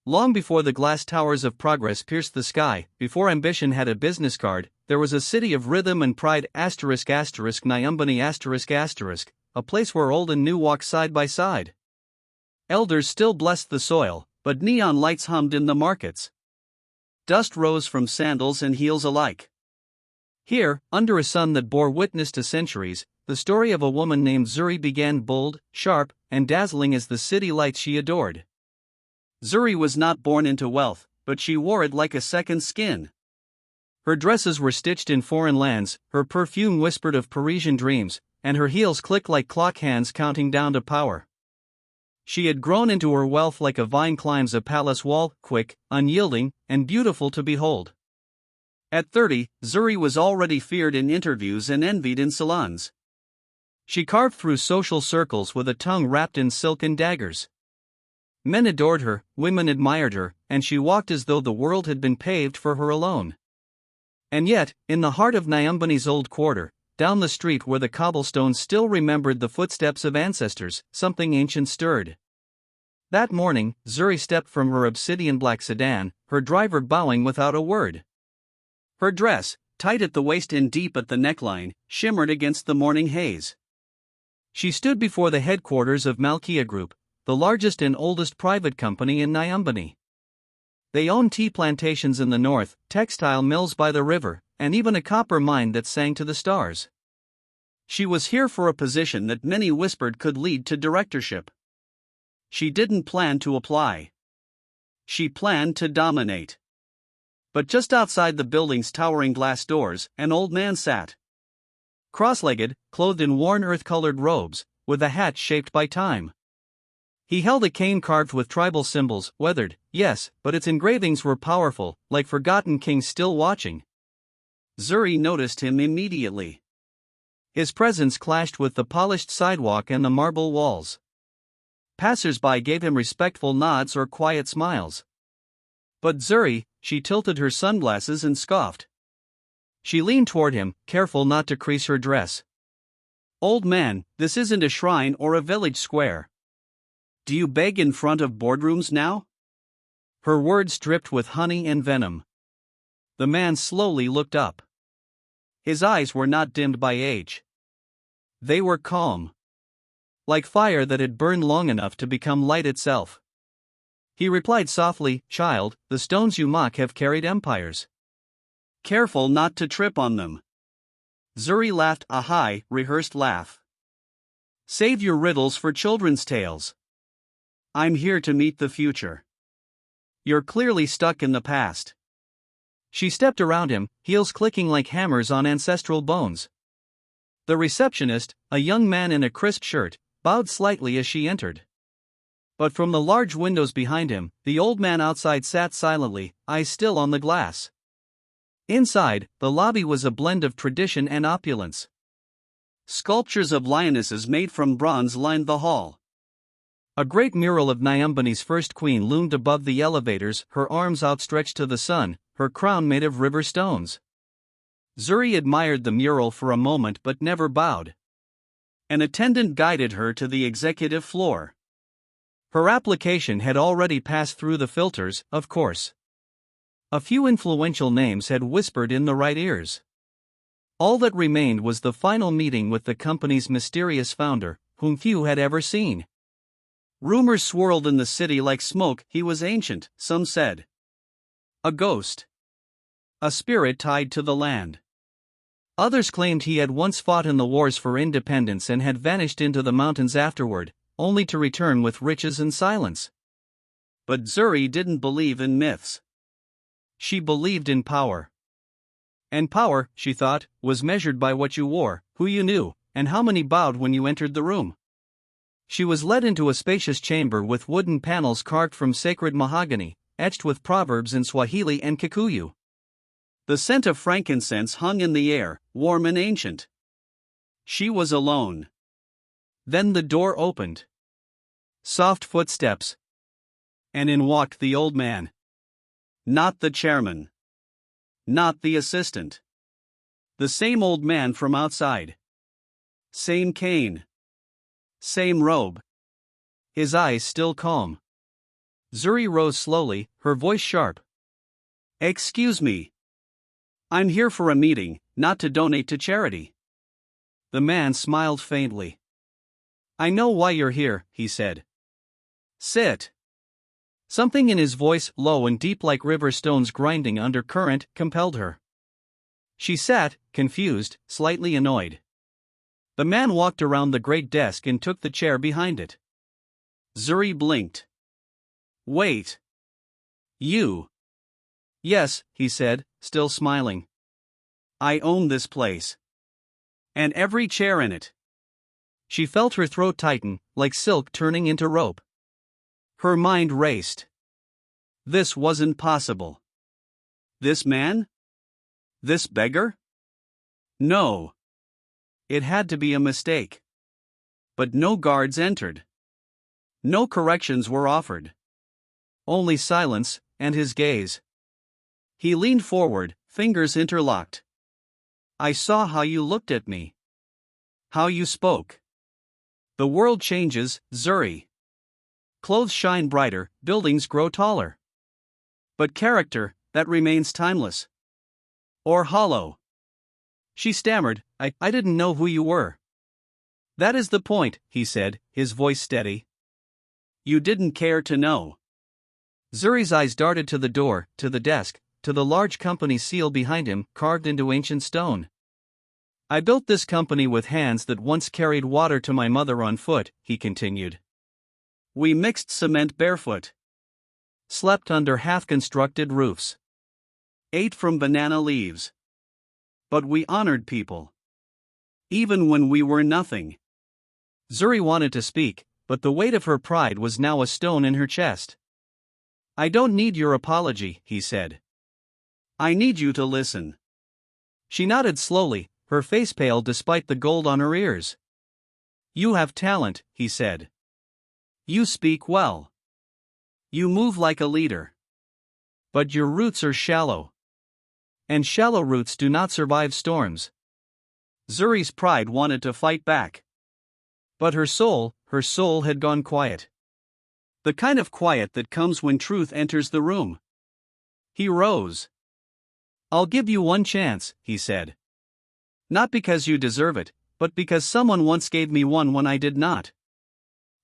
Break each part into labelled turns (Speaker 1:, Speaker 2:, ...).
Speaker 1: Long before the glass towers of progress pierced the sky, before ambition had a business card, there was a city of rhythm and pride Nyumbani a place where old and new walked side by side. Elders still blessed the soil, but neon lights hummed in the markets. Dust rose from sandals and heels alike. Here, under a sun that bore witness to centuries, the story of a woman named Zuri began, bold, sharp, and dazzling as the city lights she adored. Zuri was not born into wealth, but she wore it like a second skin. Her dresses were stitched in foreign lands, her perfume whispered of Parisian dreams, and her heels clicked like clock hands counting down to power. She had grown into her wealth like a vine climbs a palace wall, quick, unyielding, and beautiful to behold. At 30, Zuri was already feared in interviews and envied in salons. She carved through social circles with a tongue wrapped in silk and daggers. Men adored her, women admired her, and she walked as though the world had been paved for her alone. And yet, in the heart of Nyumbani's old quarter, down the street where the cobblestones still remembered the footsteps of ancestors, something ancient stirred. That morning, Zuri stepped from her obsidian black sedan, her driver bowing without a word. Her dress, tight at the waist and deep at the neckline, shimmered against the morning haze. She stood before the headquarters of Malkia Group, the largest and oldest private company in Nyumbani. They own tea plantations in the north, textile mills by the river, and even a copper mine that sang to the stars. She was here for a position that many whispered could lead to directorship. She didn't plan to apply. She planned to dominate. But just outside the building's towering glass doors, an old man sat. Cross-legged, clothed in worn earth-colored robes, with a hat shaped by time. He held a cane carved with tribal symbols, weathered, yes, but its engravings were powerful, like forgotten kings still watching. Zuri noticed him immediately. His presence clashed with the polished sidewalk and the marble walls. Passers-by gave him respectful nods or quiet smiles. But Zuri, she tilted her sunglasses and scoffed. She leaned toward him, careful not to crease her dress. "Old man, this isn't a shrine or a village square. Do you beg in front of boardrooms now?" Her words dripped with honey and venom. The man slowly looked up. His eyes were not dimmed by age. They were calm. Like fire that had burned long enough to become light itself. He replied softly, "Child, the stones you mock have carried empires. Careful not to trip on them." Zuri laughed a high, rehearsed laugh. "Save your riddles for children's tales. I'm here to meet the future. You're clearly stuck in the past." She stepped around him, heels clicking like hammers on ancestral bones. The receptionist, a young man in a crisp shirt, bowed slightly as she entered. But from the large windows behind him, the old man outside sat silently, eyes still on the glass. Inside, the lobby was a blend of tradition and opulence. Sculptures of lionesses made from bronze lined the hall. A great mural of Nyumbani's first queen loomed above the elevators, her arms outstretched to the sun, her crown made of river stones. Zuri admired the mural for a moment but never bowed. An attendant guided her to the executive floor. Her application had already passed through the filters, of course. A few influential names had whispered in the right ears. All that remained was the final meeting with the company's mysterious founder, whom few had ever seen. Rumors swirled in the city like smoke. He was ancient, some said. A ghost. A spirit tied to the land. Others claimed he had once fought in the wars for independence and had vanished into the mountains afterward, only to return with riches and silence. But Zuri didn't believe in myths. She believed in power. And power, she thought, was measured by what you wore, who you knew, and how many bowed when you entered the room. She was led into a spacious chamber with wooden panels carved from sacred mahogany, etched with proverbs in Swahili and Kikuyu. The scent of frankincense hung in the air, warm and ancient. She was alone. Then the door opened. Soft footsteps. And in walked the old man. Not the chairman. Not the assistant. The same old man from outside. Same cane. Same robe. His eyes still calm. Zuri rose slowly, her voice sharp. Excuse me. I'm here for a meeting, not to donate to charity. The man smiled faintly. I know why you're here, he said. Sit. Something in his voice, low and deep like river stones grinding under current, compelled her. She sat, confused, slightly annoyed. The man walked around the great desk and took the chair behind it. Zuri blinked. Wait. You. Yes, he said, still smiling. I own this place. And every chair in it. She felt her throat tighten, like silk turning into rope. Her mind raced. This wasn't possible. This man? This beggar? No. It had to be a mistake. But no guards entered. No corrections were offered. Only silence, and his gaze. He leaned forward, fingers interlocked. I saw how you looked at me. How you spoke. The world changes, Zuri. Clothes shine brighter, buildings grow taller. But character, that remains timeless. Or hollow. She stammered, I didn't know who you were. That is the point, he said, his voice steady. You didn't care to know. Zuri's eyes darted to the door, to the desk, to the large company seal behind him, carved into ancient stone. I built this company with hands that once carried water to my mother on foot, he continued. We mixed cement barefoot. Slept under half-constructed roofs. Ate from banana leaves. But we honored people. Even when we were nothing. Zuri wanted to speak, but the weight of her pride was now a stone in her chest. I don't need your apology, he said. I need you to listen. She nodded slowly, her face pale despite the gold on her ears. You have talent, he said. You speak well. You move like a leader. But your roots are shallow. And shallow roots do not survive storms. Zuri's pride wanted to fight back. But her soul had gone quiet. The kind of quiet that comes when truth enters the room. He rose. I'll give you one chance, he said. Not because you deserve it, but because someone once gave me one when I did not.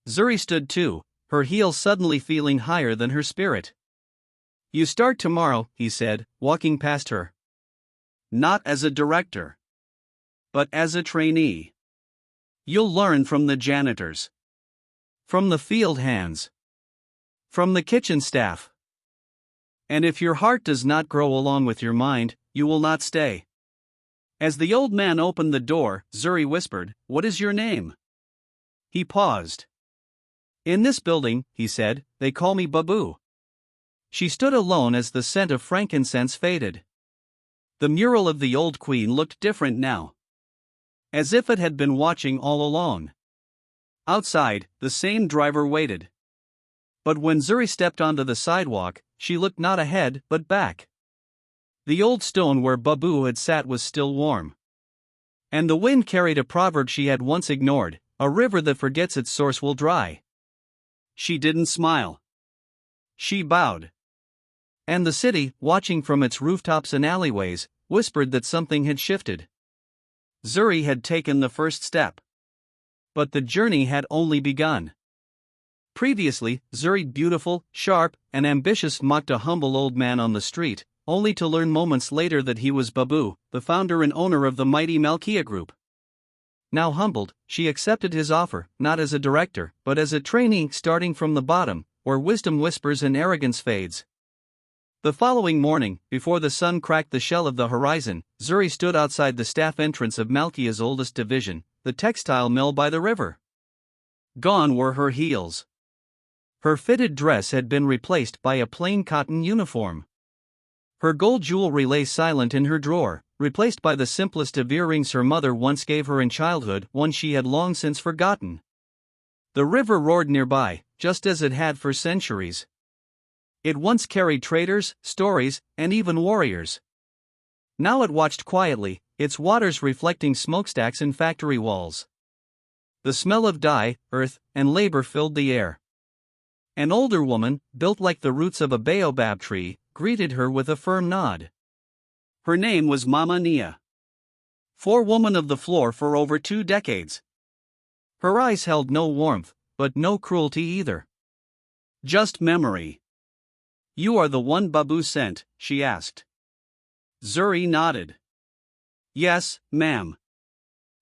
Speaker 1: Zuri stood too, her heels suddenly feeling higher than her spirit. You start tomorrow, he said, walking past her. Not as a director. But as a trainee. You'll learn from the janitors. From the field hands. From the kitchen staff. And if your heart does not grow along with your mind, you will not stay. As the old man opened the door, Zuri whispered, What is your name? He paused. In this building, he said, they call me Babu. She stood alone as the scent of frankincense faded. The mural of the old queen looked different now. As if it had been watching all along. Outside, the same driver waited. But when Zuri stepped onto the sidewalk, she looked not ahead but back. The old stone where Babu had sat was still warm. And the wind carried a proverb she had once ignored, a river that forgets its source will dry. She didn't smile. She bowed. And the city, watching from its rooftops and alleyways, whispered that something had shifted. Zuri had taken the first step. But the journey had only begun. Previously, Zuri, beautiful, sharp, and ambitious, mocked a humble old man on the street, only to learn moments later that he was Babu, the founder and owner of the mighty Malkia Group. Now humbled, she accepted his offer, not as a director, but as a trainee starting from the bottom, where wisdom whispers and arrogance fades. The following morning, before the sun cracked the shell of the horizon, Zuri stood outside the staff entrance of Malkia's oldest division, the textile mill by the river. Gone were her heels. Her fitted dress had been replaced by a plain cotton uniform. Her gold jewelry lay silent in her drawer, replaced by the simplest of earrings her mother once gave her in childhood, one she had long since forgotten. The river roared nearby, just as it had for centuries. It once carried traders, stories, and even warriors. Now it watched quietly, its waters reflecting smokestacks and factory walls. The smell of dye, earth, and labor filled the air. An older woman, built like the roots of a baobab tree, greeted her with a firm nod. Her name was Mama Nia. Forewoman of the floor for over 2 decades. Her eyes held no warmth, but no cruelty either. Just memory. "You are the one Babu sent?" she asked. Zuri nodded. "Yes, ma'am."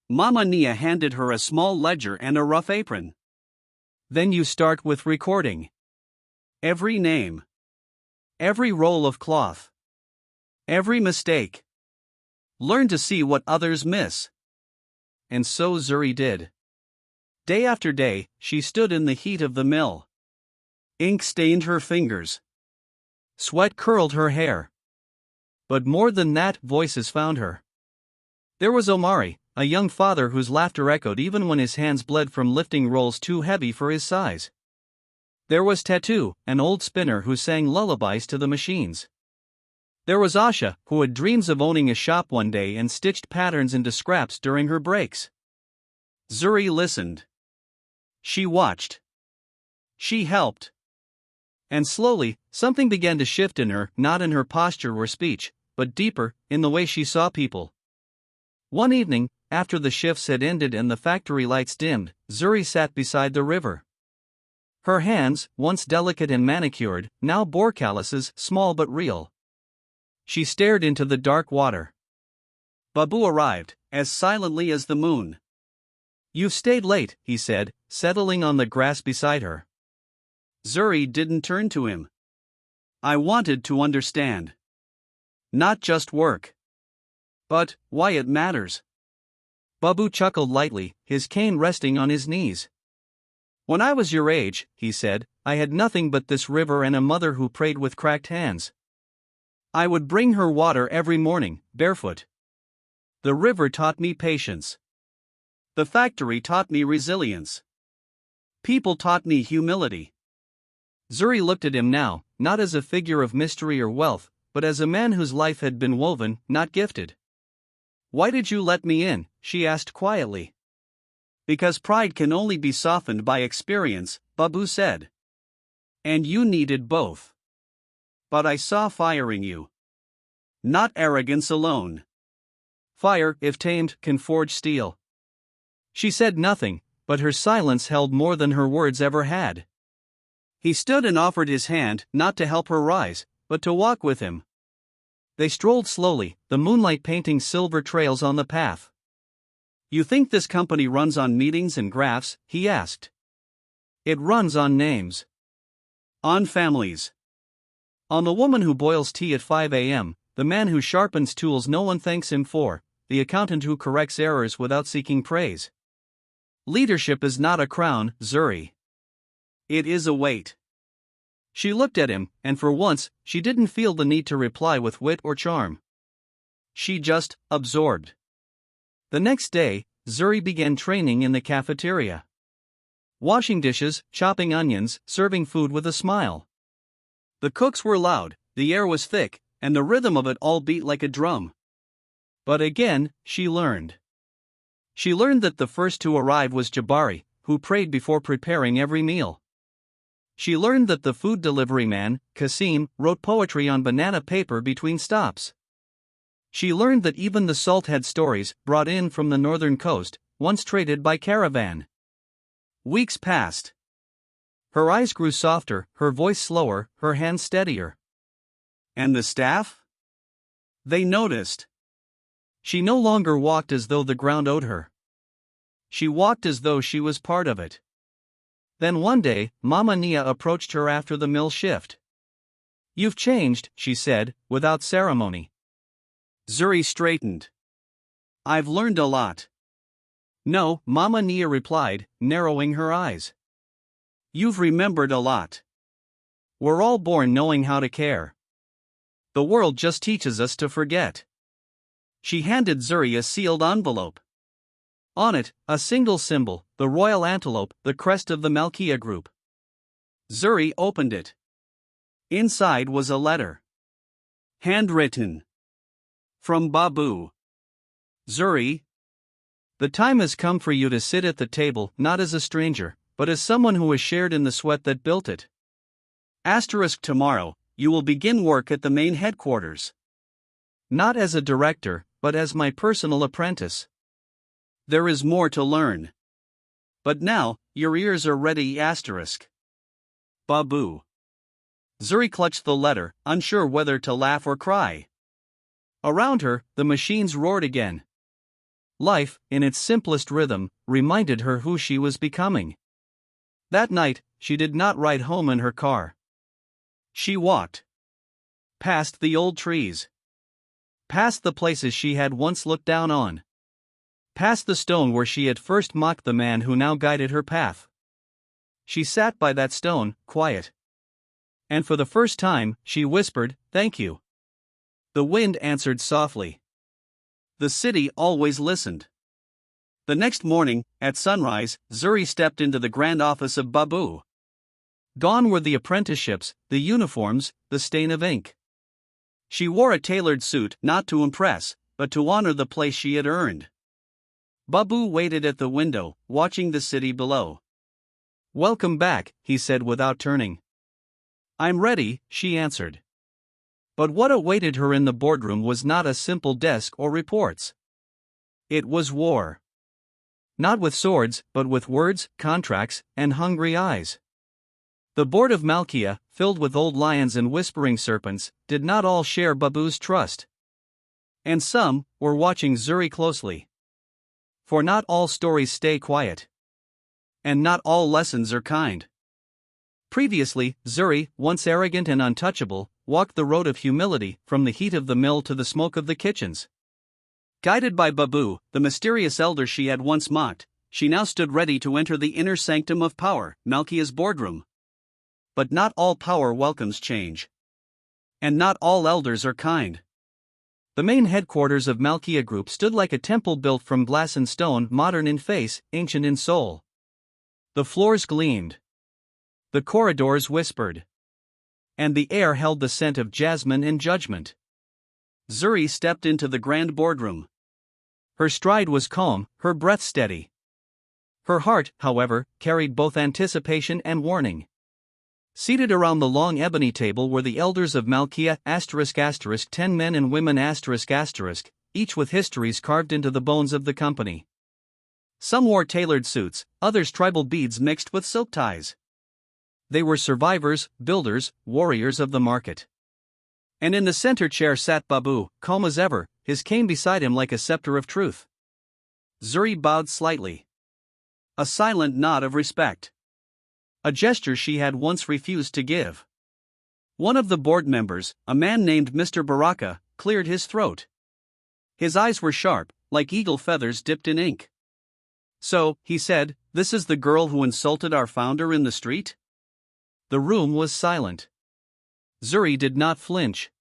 Speaker 1: Mama Nia handed her a small ledger and a rough apron. "Then you start with recording. Every name. Every roll of cloth. Every mistake. Learn to see what others miss." And so Zuri did. Day after day, she stood in the heat of the mill. Ink stained her fingers. Sweat curled her hair. But more than that, voices found her. There was Omari, a young father whose laughter echoed even when his hands bled from lifting rolls too heavy for his size. There was Tattoo, an old spinner who sang lullabies to the machines. There was Asha, who had dreams of owning a shop one day and stitched patterns into scraps during her breaks. Zuri listened. She watched. She helped. And slowly, something began to shift in her, not in her posture or speech, but deeper, in the way she saw people. One evening, after the shifts had ended and the factory lights dimmed, Zuri sat beside the river. Her hands, once delicate and manicured, now bore calluses, small but real. She stared into the dark water. Babu arrived, as silently as the moon. "You've stayed late," he said, settling on the grass beside her. Zuri didn't turn to him. "I wanted to understand. Not just work. But why it matters." Babu chuckled lightly, his cane resting on his knees. "When I was your age," he said, "I had nothing but this river and a mother who prayed with cracked hands. I would bring her water every morning, barefoot. The river taught me patience. The factory taught me resilience. People taught me humility." Zuri looked at him now, not as a figure of mystery or wealth, but as a man whose life had been woven, not gifted. "Why did you let me in?" she asked quietly. "Because pride can only be softened by experience," Babu said. "And you needed both. But I saw fire in you. Not arrogance alone. Fire, if tamed, can forge steel." She said nothing, but her silence held more than her words ever had. He stood and offered his hand, not to help her rise, but to walk with him. They strolled slowly, the moonlight painting silver trails on the path. "You think this company runs on meetings and graphs?" he asked. "It runs on names. On families. On the woman who boils tea at 5 a.m., the man who sharpens tools no one thanks him for, the accountant who corrects errors without seeking praise. Leadership is not a crown, Zuri. It is a weight." She looked at him, and for once, she didn't feel the need to reply with wit or charm. She just absorbed. The next day, Zuri began training in the cafeteria. Washing dishes, chopping onions, serving food with a smile. The cooks were loud, the air was thick, and the rhythm of it all beat like a drum. But again, she learned. She learned that the first to arrive was Jabari, who prayed before preparing every meal. She learned that the food delivery man, Kasim, wrote poetry on banana paper between stops. She learned that even the salt had stories, brought in from the northern coast, once traded by caravan. Weeks passed. Her eyes grew softer, her voice slower, her hands steadier. And the staff? They noticed. She no longer walked as though the ground owed her. She walked as though she was part of it. Then one day, Mama Nia approached her after the mill shift. "You've changed," she said, without ceremony. Zuri straightened. "I've learned a lot." "No," Mama Nia replied, narrowing her eyes. "You've remembered a lot. We're all born knowing how to care. The world just teaches us to forget." She handed Zuri a sealed envelope. On it, a single symbol, the royal antelope, the crest of the Malkia group. Zuri opened it. Inside was a letter. Handwritten. From Babu. "Zuri, the time has come for you to sit at the table, not as a stranger, but as someone who has shared in the sweat that built it. Tomorrow, you will begin work at the main headquarters. Not as a director, but as my personal apprentice. There is more to learn. But now, your ears are ready. Babu. Zuri clutched the letter, unsure whether to laugh or cry. Around her, the machines roared again. Life, in its simplest rhythm, reminded her who she was becoming. That night, she did not ride home in her car. She walked. Past the old trees. Past the places she had once looked down on. Past the stone where she had first mocked the man who now guided her path. She sat by that stone, quiet. And for the first time, she whispered, "Thank you." The wind answered softly. The city always listened. The next morning, at sunrise, Zuri stepped into the grand office of Babu. Gone were the apprenticeships, the uniforms, the stain of ink. She wore a tailored suit, not to impress, but to honor the place she had earned. Babu waited at the window, watching the city below. "Welcome back," he said without turning. "I'm ready," she answered. But what awaited her in the boardroom was not a simple desk or reports. It was war. Not with swords, but with words, contracts, and hungry eyes. The board of Malkia, filled with old lions and whispering serpents, did not all share Babu's trust. And some were watching Zuri closely. For not all stories stay quiet. And not all lessons are kind. Previously, Zuri, once arrogant and untouchable, walked the road of humility, from the heat of the mill to the smoke of the kitchens. Guided by Babu, the mysterious elder she had once mocked, she now stood ready to enter the inner sanctum of power, Malkia's boardroom. But not all power welcomes change. And not all elders are kind. The main headquarters of Malkia Group stood like a temple built from glass and stone, modern in face, ancient in soul. The floors gleamed. The corridors whispered. And the air held the scent of jasmine and judgment. Zuri stepped into the grand boardroom. Her stride was calm, her breath steady. Her heart, however, carried both anticipation and warning. Seated around the long ebony table were the elders of Malkia, ***, 10 men and women ***, each with histories carved into the bones of the company. Some wore tailored suits, others tribal beads mixed with silk ties. They were survivors, builders, warriors of the market. And in the center chair sat Babu, calm as ever, his cane beside him like a scepter of truth. Zuri bowed slightly. A silent nod of respect. A gesture she had once refused to give. One of the board members, a man named Mr. Baraka, cleared his throat. His eyes were sharp, like eagle feathers dipped in ink. "So," he said, "this is the girl who insulted our founder in the street?" The room was silent. Zuri did not flinch.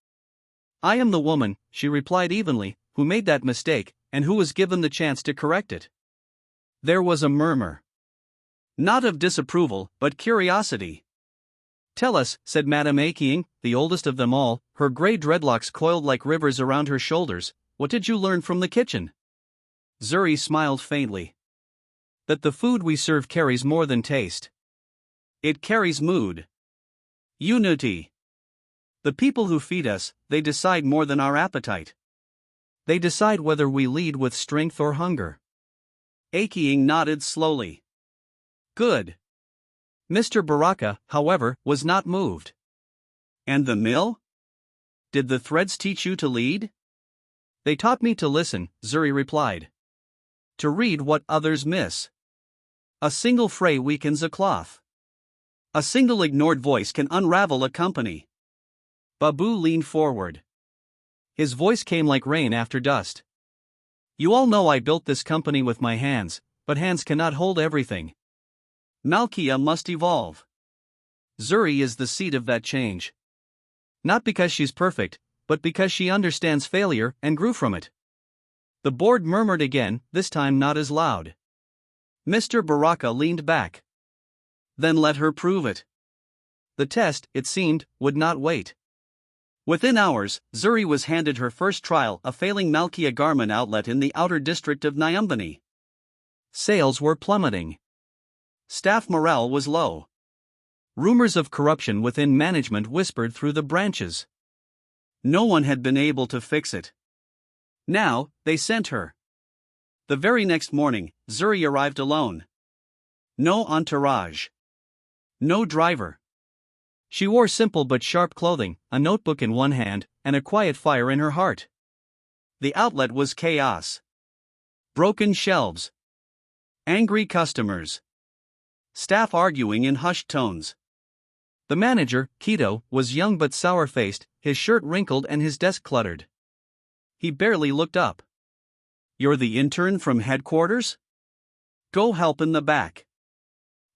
Speaker 1: "I am the woman," she replied evenly, "who made that mistake, and who was given the chance to correct it." There was a murmur. Not of disapproval, but curiosity. "Tell us," said Madame Aking, the oldest of them all, her grey dreadlocks coiled like rivers around her shoulders, "what did you learn from the kitchen?" Zuri smiled faintly. "That the food we serve carries more than taste. It carries mood. Unity. The people who feed us, they decide more than our appetite. They decide whether we lead with strength or hunger." Aking nodded slowly. "Good." Mr. Baraka, however, was not moved. "And the mill? Did the threads teach you to lead?" "They taught me to listen," Zuri replied. "To read what others miss. A single fray weakens a cloth. A single ignored voice can unravel a company." Babu leaned forward. His voice came like rain after dust. "You all know I built this company with my hands, but hands cannot hold everything. Malkia must evolve. Zuri is the seed of that change. Not because she's perfect, but because she understands failure and grew from it." The board murmured again, this time not as loud. Mr. Baraka leaned back. "Then let her prove it." The test, it seemed, would not wait. Within hours, Zuri was handed her first trial, a failing Malkia garment outlet in the outer district of Nyumbani. Sales were plummeting. Staff morale was low. Rumors of corruption within management whispered through the branches. No one had been able to fix it. Now, they sent her. The very next morning, Zuri arrived alone. No entourage. No driver. She wore simple but sharp clothing, a notebook in one hand, and a quiet fire in her heart. The outlet was chaos. Broken shelves. Angry customers. Staff arguing in hushed tones. The manager, Kito, was young but sour-faced, his shirt wrinkled and his desk cluttered. He barely looked up. "You're the intern from headquarters? Go help in the back."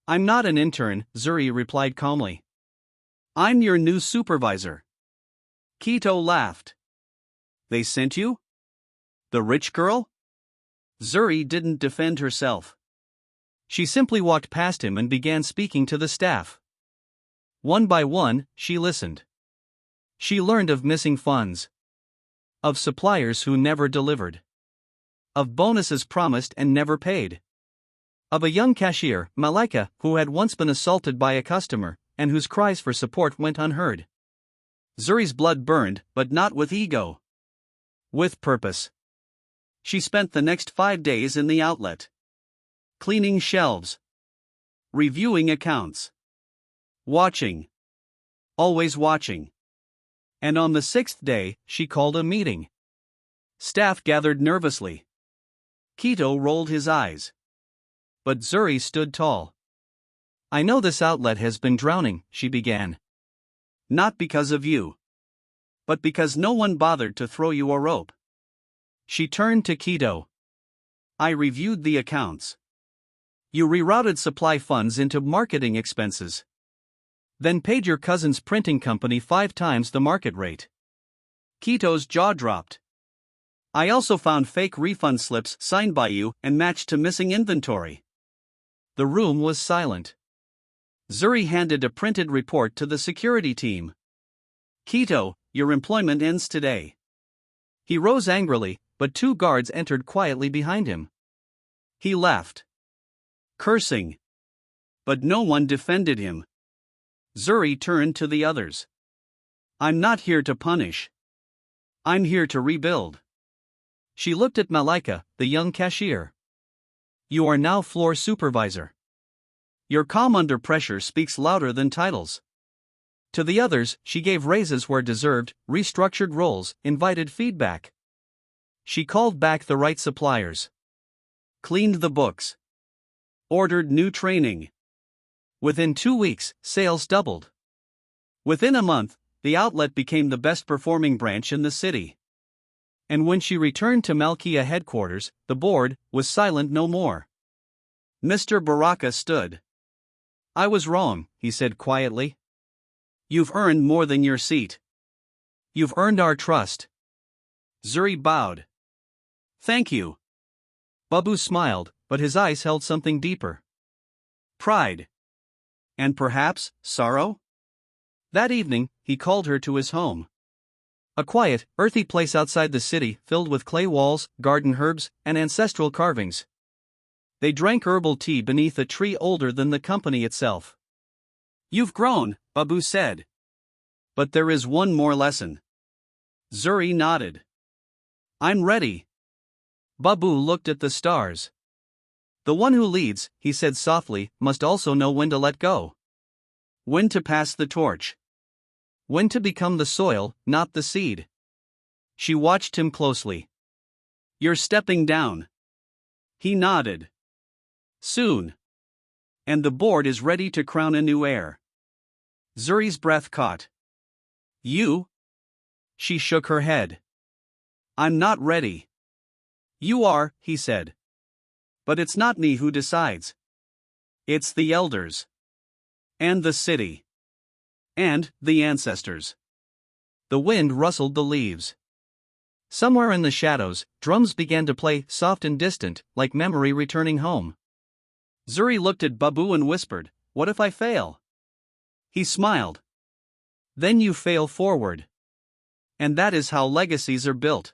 Speaker 1: "I'm not an intern," Zuri replied calmly. "I'm your new supervisor." Kito laughed. "They sent you? The rich girl?" Zuri didn't defend herself. She simply walked past him and began speaking to the staff. One by one, she listened. She learned of missing funds. Of suppliers who never delivered. Of bonuses promised and never paid. Of a young cashier, Malika, who had once been assaulted by a customer, and whose cries for support went unheard. Zuri's blood burned, but not with ego. With purpose. She spent the next 5 days in the outlet. Cleaning shelves. Reviewing accounts. Watching. Always watching. And on the 6th day, she called a meeting. Staff gathered nervously. Kito rolled his eyes. But Zuri stood tall. "I know this outlet has been drowning," she began. "Not because of you. But because no one bothered to throw you a rope." She turned to Kito. "I reviewed the accounts. You rerouted supply funds into marketing expenses. Then paid your cousin's printing company 5 times the market rate." Kito's jaw dropped. "I also found fake refund slips signed by you and matched to missing inventory." The room was silent. Zuri handed a printed report to the security team. "Kito, your employment ends today." He rose angrily, but 2 guards entered quietly behind him. He left. Cursing. But no one defended him. Zuri turned to the others. "I'm not here to punish. I'm here to rebuild." She looked at Malika, the young cashier. "You are now floor supervisor. Your calm under pressure speaks louder than titles." To the others, she gave raises where deserved, restructured roles, invited feedback. She called back the right suppliers. Cleaned the books. Ordered new training. Within 2 weeks, sales doubled. Within a month, the outlet became the best performing branch in the city. And when she returned to Malkia headquarters, the board was silent no more. Mr. Baraka stood. "I was wrong," he said quietly. "You've earned more than your seat. You've earned our trust." Zuri bowed. "Thank you." Babu smiled, but his eyes held something deeper. Pride. And perhaps, sorrow? That evening, he called her to his home. A quiet, earthy place outside the city filled with clay walls, garden herbs, and ancestral carvings. They drank herbal tea beneath a tree older than the company itself. "You've grown," Babu said. "But there is one more lesson." Zuri nodded. "I'm ready." Babu looked at the stars. "The one who leads," he said softly, "must also know when to let go. When to pass the torch. When to become the soil, not the seed." She watched him closely. "You're stepping down." He nodded. "Soon. And the board is ready to crown a new heir." Zuri's breath caught. "You?" She shook her head. "I'm not ready." "You are," he said. "But it's not me who decides. It's the elders. And the city. And the ancestors." The wind rustled the leaves. Somewhere in the shadows, drums began to play, soft and distant, like memory returning home. Zuri looked at Babu and whispered, "What if I fail?" He smiled. "Then you fail forward. And that is how legacies are built."